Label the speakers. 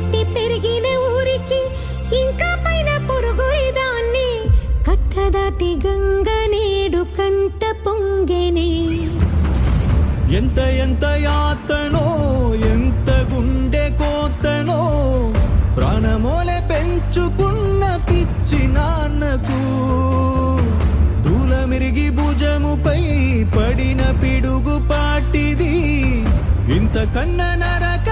Speaker 1: పుట్టి పెరిగిన ఊరికి ఇంకా పైన పొరుగురి దాన్ని కట్టదాటి గంగ నేడు కంట పొంగెనే.
Speaker 2: ఎంత ఎంత యాతనో ఎంత గుండె కోతనో ప్రాణమోలే పెంచుకున్న పిచ్చి నాన్నకు దూలమిరిగి భుజముపై పడిన పిడుగు పాటిది ఇంతకన్నా నరక